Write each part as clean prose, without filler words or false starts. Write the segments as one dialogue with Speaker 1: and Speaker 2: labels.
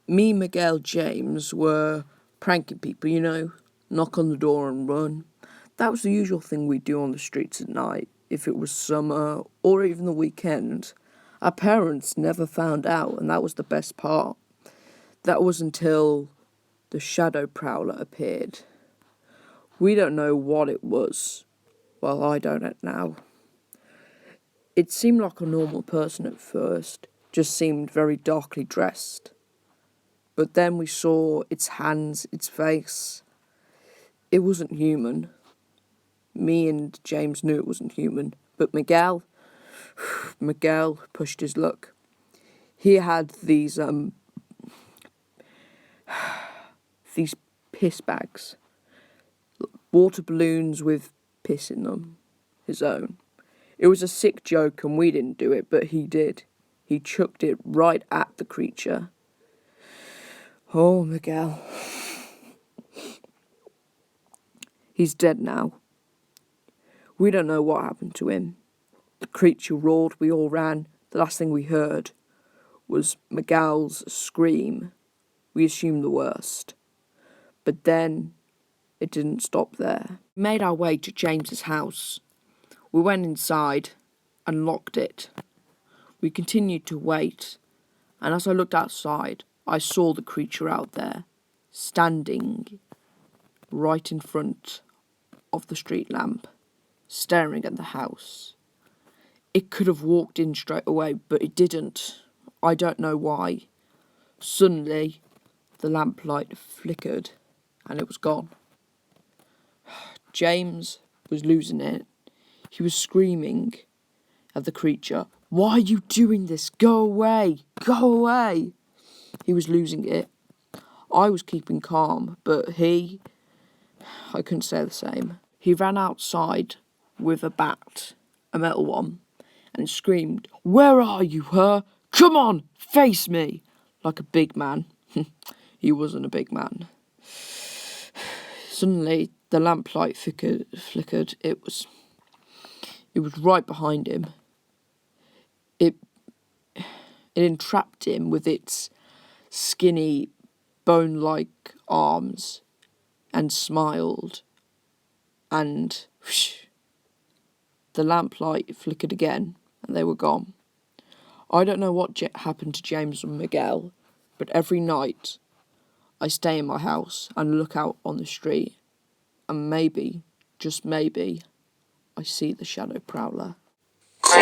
Speaker 1: Me, Miguel, James were pranking people, knock on the door and run. That was the usual thing we'd do on the streets at night, if it was summer or even the weekend. Our parents never found out, and that was the best part. That was until the shadow prowler appeared. We don't know what it was. Well, I don't now. It seemed like a normal person at first, just seemed very darkly dressed. But then we saw its hands, its face. It wasn't human. Me and James knew it wasn't human. But Miguel pushed his luck. He had these piss bags. Water balloons with piss in them. His own. It was a sick joke and we didn't do it, but he did. He chucked it right at the creature. Oh, Miguel. He's dead now. We don't know what happened to him. The creature roared, we all ran. The last thing we heard was Miguel's scream. We assumed the worst. But then it didn't stop there. We made our way to James's house. We went inside and locked it. We continued to wait, and as I looked outside, I saw the creature out there, standing right in front of the street lamp, staring at the house. It could have walked in straight away, but it didn't. I don't know why. Suddenly, the lamplight flickered, and it was gone. James was losing it. He was screaming at the creature, "Why are you doing this? Go away! Go away!" He was losing it. I was keeping calm, but I couldn't say the same. He ran outside with a bat, a metal one, and screamed, "Where are you, her? Come on, face me!" Like a big man. He wasn't a big man. Suddenly, the lamplight flickered. It was right behind him. It entrapped him with its skinny, bone-like arms and smiled. And whoosh, the lamplight flickered again, and they were gone. I don't know what happened to James and Miguel, but every night I stay in my house and look out on the street, and maybe, just maybe, I see the shadow prowler.
Speaker 2: Come,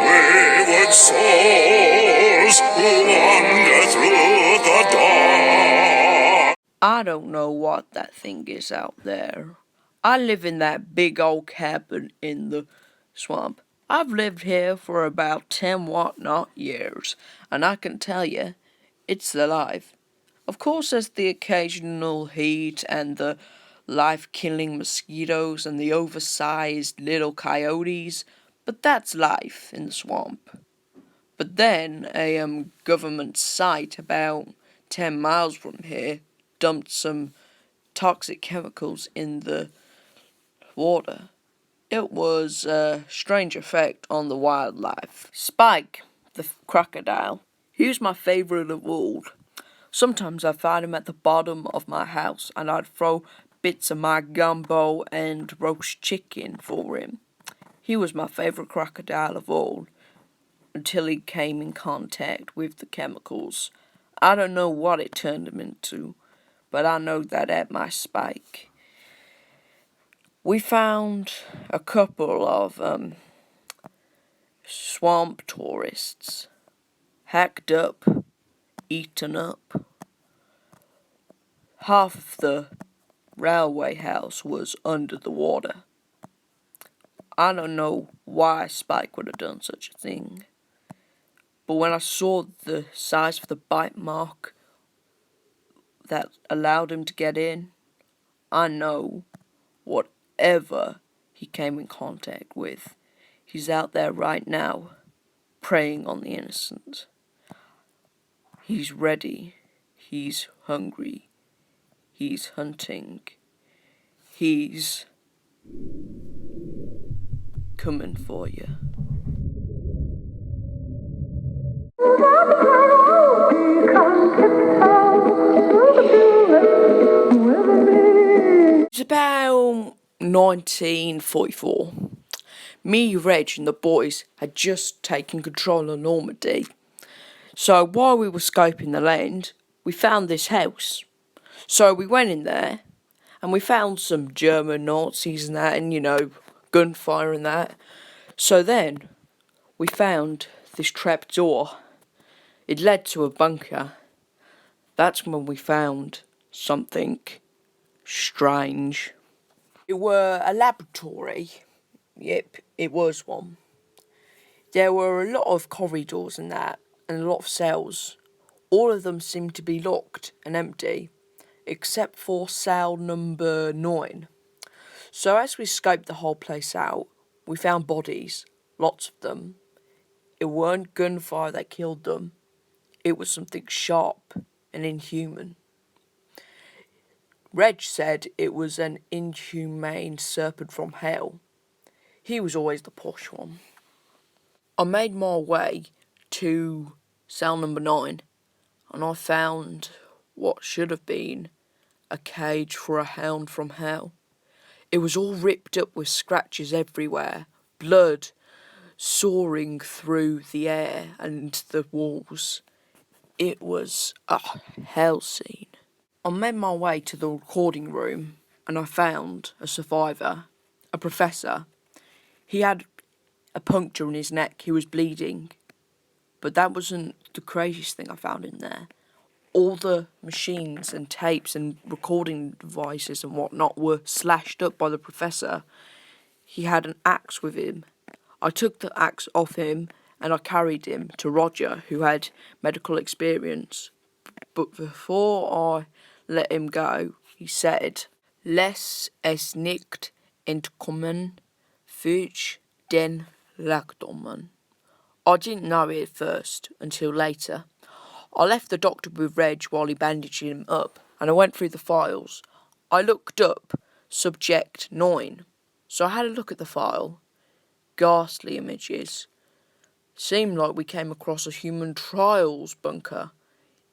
Speaker 2: wayward souls, who wander through the dark.
Speaker 1: I don't know what that thing is out there. I live in that big old cabin in the swamp. I've lived here for about 10 whatnot years, and I can tell you, it's alive. Of course, there's the occasional heat and the life-killing mosquitoes and the oversized little coyotes, but that's life in the swamp. But then a government site about 10 miles from here dumped some toxic chemicals in the water. It was a strange effect on the wildlife. Spike, the crocodile, he was my favourite of all. Sometimes I'd find him at the bottom of my house and I'd throw bits of my gumbo and roast chicken for him. He was my favourite crocodile of all, until he came in contact with the chemicals. I don't know what it turned him into, but I know that at my Spike. We found a couple of swamp tourists, hacked up, eaten up. Half of the railway house was under the water. I don't know why Spike would have done such a thing, but when I saw the size of the bite mark that allowed him to get in, I know whatever he came in contact with, he's out there right now, preying on the innocent. He's ready. He's hungry. He's hunting. He's coming for you.
Speaker 3: Because
Speaker 1: 1944. Me, Reg, and the boys had just taken control of Normandy. So while we were scoping the land, we found this house. So we went in there, and we found some German Nazis and that, and gunfire and that. So then, we found this trap door. It led to a bunker. That's when we found something strange. It were a laboratory. Yep, it was one. There were a lot of corridors and that, and a lot of cells. All of them seemed to be locked and empty, except for cell number 9. So as we scoped the whole place out, we found bodies, lots of them. It weren't gunfire that killed them. It was something sharp and inhuman. Reg said it was an inhumane serpent from hell. He was always the posh one. I made my way to cell number 9, and I found what should have been a cage for a hound from hell. It was all ripped up with scratches everywhere, blood soaring through the air and the walls. It was a hell scene. I made my way to the recording room, and I found a survivor, a professor. He had a puncture in his neck. He was bleeding. But that wasn't the craziest thing I found in there. All the machines and tapes and recording devices and whatnot were slashed up by the professor. He had an axe with him. I took the axe off him and I carried him to Roger, who had medical experience. But before I let him go, he said, "Les es nicht entkommen für den Ragdollman." I didn't know it at first, until later. I left the doctor with Reg while he bandaged him up, and I went through the files. I looked up Subject 9, so I had a look at the file. Ghastly images. Seemed like we came across a human trials bunker.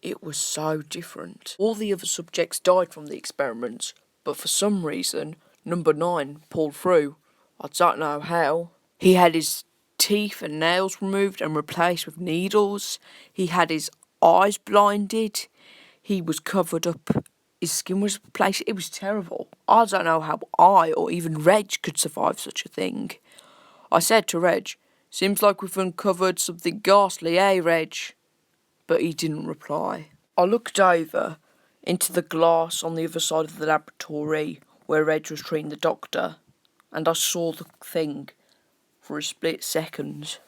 Speaker 1: It was so different. All the other subjects died from the experiments, but for some reason, number 9 pulled through. I don't know how. He had his teeth and nails removed and replaced with needles. He had his eyes blinded. He was covered up. His skin was replaced. It was terrible. I don't know how I or even Reg could survive such a thing. I said to Reg, "Seems like we've uncovered something ghastly, eh, Reg?" But he didn't reply. I looked over into the glass on the other side of the laboratory where Reg was treating the doctor, and I saw the thing for a split second.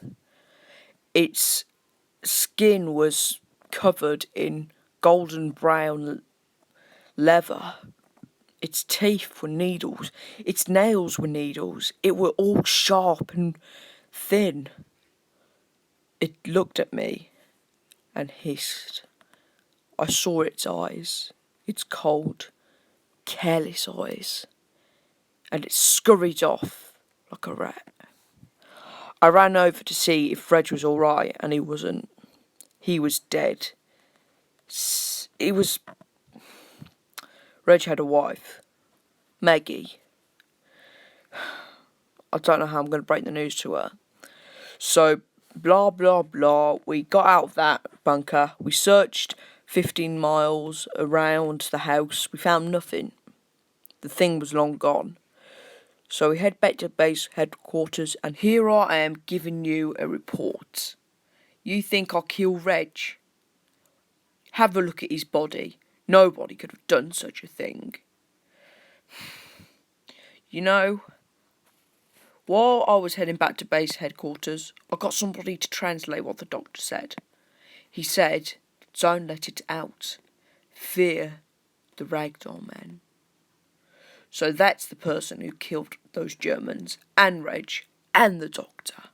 Speaker 1: Its skin was covered in golden brown leather. Its teeth were needles. Its nails were needles. It were all sharp and thin. It looked at me and hissed. I saw its eyes, its cold, careless eyes, and it scurried off like a rat. I ran over to see if Reg was alright, and he wasn't. He was dead. Reg had a wife, Maggie. I don't know how I'm going to break the news to her. So, blah, blah, blah. We got out of that bunker. We searched 15 miles around the house. We found nothing. The thing was long gone. So we head back to base headquarters, and here I am giving you a report. You think I'll kill Reg? Have a look at his body. Nobody could have done such a thing. While I was heading back to base headquarters, I got somebody to translate what the doctor said. He said, "Don't let it out. Fear the Ragdollman." So that's the person who killed those Germans, and Reg, and the doctor.